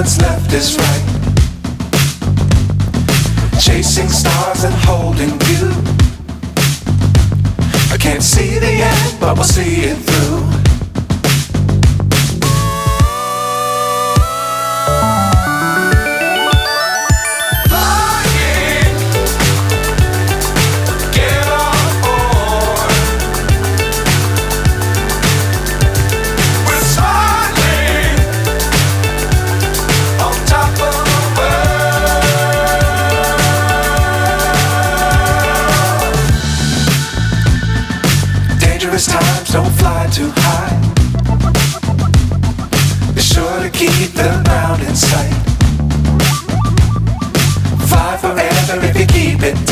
what's left is right. Chasing stars and holding you. I can't see the end, but we'll see it through. Times don't fly too high. Be sure to keep the ground in sight. Fly forever if you keep it